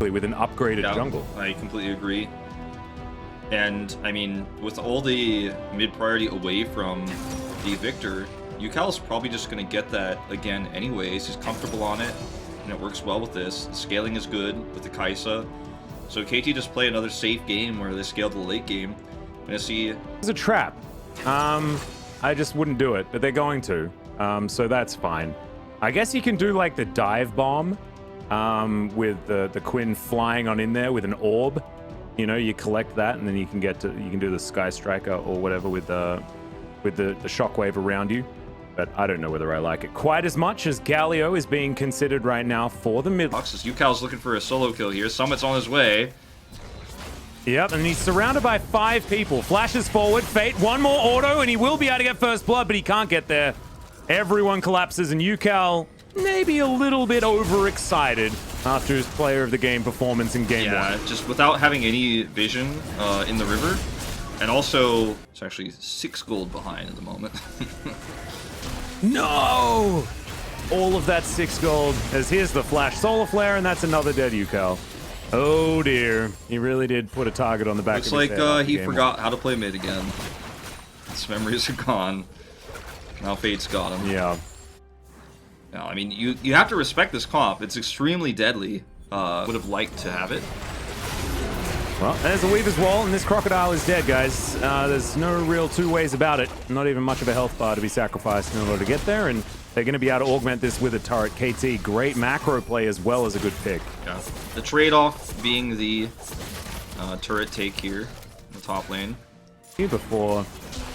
basically, with an upgraded jungle. I completely agree. And, I mean, with all the mid-priority away from the Victor, Yukal's probably just going to get that again anyways. He's comfortable on it, and it works well with this. The scaling is good with the Kai'Sa. So KT just play another safe game where they scale to the late game. I'm going to see... It's a trap. I just wouldn't do it, but they're going to. So that's fine. I guess you can do, like, the dive bomb with the Quinn flying on in there with an orb. You know, you collect that, and then you can do the Sky Striker or whatever with the shockwave around you. But I don't know whether I like it quite as much as Galio is being considered right now for the mid. Yukal's looking for a solo kill here. Summit's on his way. Yep, and he's surrounded by 5 people. Flashes forward, Fate, one more auto, and he will be able to get first blood, but he can't get there. Everyone collapses, and Yukal maybe a little bit overexcited after his player of the game performance in game 1. Yeah, just without having any vision in the river. And also, it's actually 6 gold behind at the moment. No! All of that 6 gold, as here's the flash solar flare, and that's another dead Yukal. Oh dear, he really did put a target on the back of his head. Looks like he forgot how to play mid again. His memories are gone. Now Fate's got him. Yeah. Now, I mean, you have to respect this comp. It's extremely deadly. Would have liked to have it. Well, there's a Weaver's Wall, and this Crocodile is dead, guys. There's no real 2 ways about it. Not even much of a health bar to be sacrificed in order to get there, and they're going to be able to augment this with a turret. KT, great macro play as well as a good pick. Yeah. The trade-off being the turret take here in the top lane. Before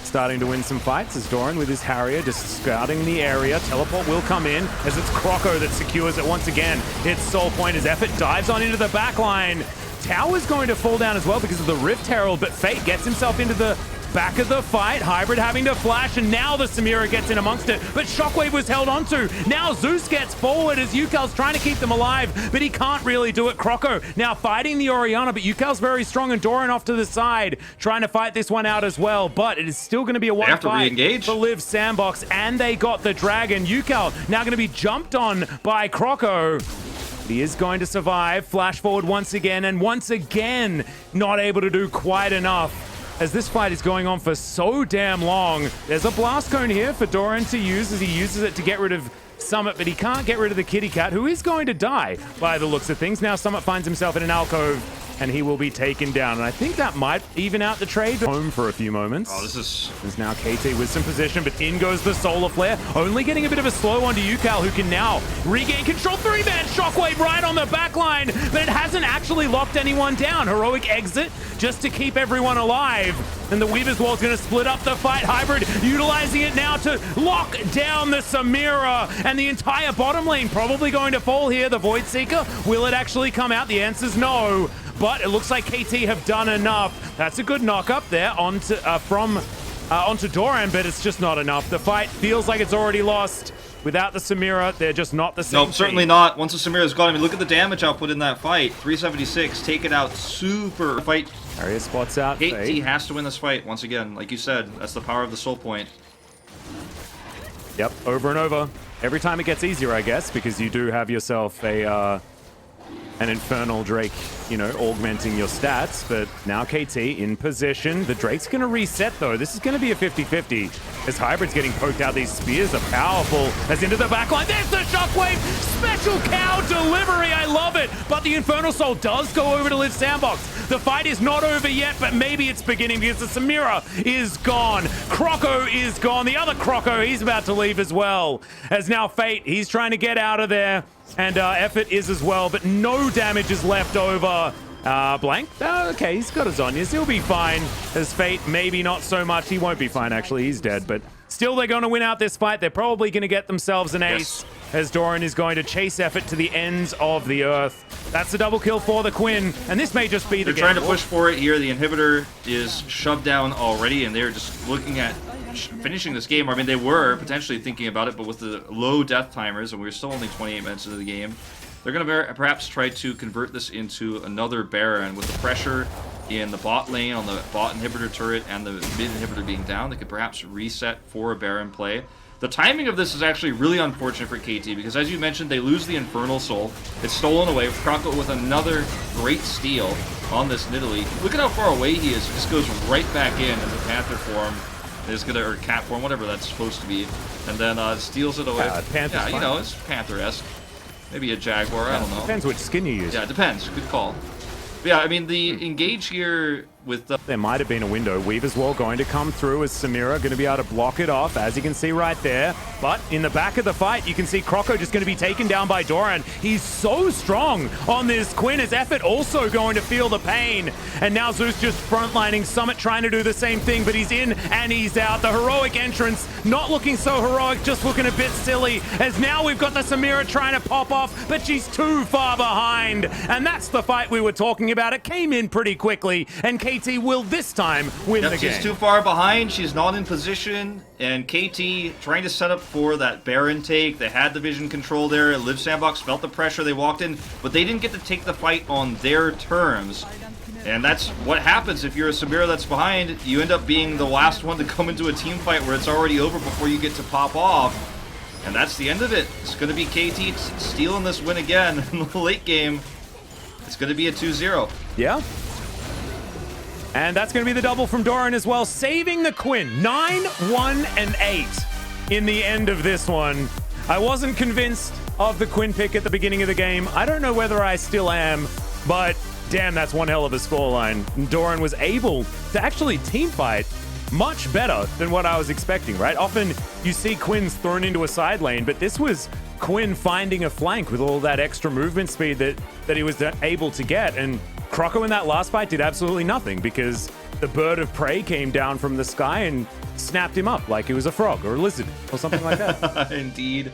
starting to win some fights as Doran with his Harrier just scouting the area. Teleport will come in as it's Croco that secures it once again. It's Soul Point as Effort dives on into the back line. Tower's going to fall down as well because of the Rift Herald, but Fate gets himself into the back of the fight. Hybrid having to flash, and now the Samira gets in amongst it, but Shockwave was held onto. Now Zeus gets forward as Yukal's trying to keep them alive, but he can't really do it. Croco now fighting the Orianna, but Yukal's very strong, and Doran off to the side trying to fight this one out as well, but it is still going to be a one fight for Liv Sandbox, and they got the Dragon. Yukal now going to be jumped on by Croco. He is going to survive. Flash forward once again, and once again not able to do quite enough as this fight is going on for so damn long. There's a blast cone here for Doran to use as he uses it to get rid of Summit, but he can't get rid of the kitty cat, who is going to die by the looks of things. Now Summit finds himself in an alcove, and he will be taken down. And I think that might even out the trade. Home for a few moments. Oh, there's now KT with some position, but in goes the Solar Flare. Only getting a bit of a slow onto Yukal, who can now regain control. 3-man Shockwave right on the back line, but it hasn't actually locked anyone down. Heroic exit just to keep everyone alive. And the Weaver's Wall is going to split up the fight. Hybrid utilizing it now to lock down the Samira, and the entire bottom lane probably going to fall here. The Void Seeker, will it actually come out? The answer's no. But it looks like KT have done enough. That's a good knock up there onto Doran, but it's just not enough. The fight feels like it's already lost. Without the Samira, they're just not the same. Nope, certainly not. Once the Samira's gone, I mean, look at the damage output in that fight. 376, take it out, super fight. Area spots out. KT has to win this fight once again. Like you said, that's the power of the Soul Point. Yep, over and over. Every time it gets easier, I guess, because you do have yourself an Infernal Drake, you know, augmenting your stats, but now KT in position. The Drake's going to reset, though. This is going to be a 50-50. As Hybrid's getting poked out, these spears are powerful. As into the backline, there's the Shockwave! Special cow delivery, I love it! But the Infernal Soul does go over to Liv Sandbox. The fight is not over yet, but maybe it's beginning because the Samira is gone. Croco is gone. The other Croco, he's about to leave as well. As now Fate, he's trying to get out of there. And Effort is as well, but no damage is left over. Blank? Okay, he's got his Zonyas. He'll be fine. As Fate, maybe not so much. He won't be fine, actually. He's dead, but still they're going to win out this fight. They're probably going to get themselves an ace, as Doran is going to chase Effort to the ends of the earth. That's a double kill for the Quinn, and this may just be the game. They're trying to push for it here. The inhibitor is shoved down already, and they're just looking at finishing this game. I mean, they were potentially thinking about it, but with the low death timers, and we're still only 28 minutes into the game, they're going to perhaps try to convert this into another Baron. With the pressure in the bot lane on the bot inhibitor turret and the mid inhibitor being down, they could perhaps reset for a Baron play. The timing of this is actually really unfortunate for KT because, as you mentioned, they lose the Infernal Soul. It's stolen away. Kroko with another great steal on this Nidalee. Look at how far away he is. He just goes right back in the Panther form. Is gonna, or cat form, whatever that's supposed to be, and then steals it away. Yeah, you know, it's Panther-esque. Maybe a Jaguar, I don't know. Depends which skin you use. Yeah, it depends. Good call. But yeah, I mean, the engage here with the... There might have been a window. Weaver's Wall going to come through as Samira going to be able to block it off, as you can see right there. But in the back of the fight, you can see Kroko just going to be taken down by Doran. He's so strong on this Quinn. His effort also going to feel the pain. And now Zeus just frontlining. Summit trying to do the same thing, but he's in and he's out. The heroic entrance, not looking so heroic, just looking a bit silly. As now we've got the Samira trying to pop off, but she's too far behind. And that's the fight we were talking about. It came in pretty quickly, and KT will this time win the game. She's too far behind. She's not in position. And KT trying to set up for that Baron take. They had the vision control there. Liv Sandbox felt the pressure. They walked in, but they didn't get to take the fight on their terms. And that's what happens if you're a Samira that's behind. You end up being the last one to come into a team fight where it's already over before you get to pop off. And that's the end of it. It's going to be KT stealing this win again in the late game. It's going to be a 2-0. Yeah. And that's going to be the double from Doran as well, saving the Quinn. 9, 1, and 8 in the end of this one. I wasn't convinced of the Quinn pick at the beginning of the game. I don't know whether I still am, but damn, that's one hell of a scoreline. Doran was able to actually team fight much better than what I was expecting, right? Often you see Quinn's thrown into a side lane, but this was Quinn finding a flank with all that extra movement speed that he was able to get. And Kroko in that last fight did absolutely nothing because the bird of prey came down from the sky and snapped him up like he was a frog or a lizard or something like that. Indeed.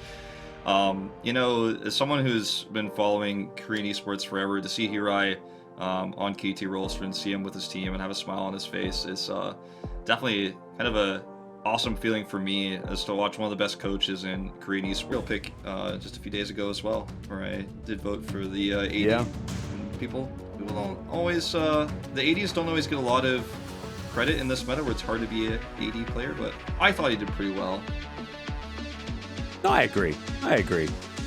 You know, as someone who's been following Korean esports forever, to see Hirai on KT Rollster and see him with his team and have a smile on his face is definitely kind of a awesome feeling for me as to watch one of the best coaches in Korean esports. Real pick just a few days ago as well, where I did vote for the AD. Yeah. People don't always, the ADs don't always get a lot of credit in this meta where it's hard to be an AD player, but I thought he did pretty well. I agree.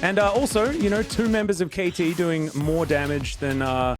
And also, you know, 2 members of KT doing more damage than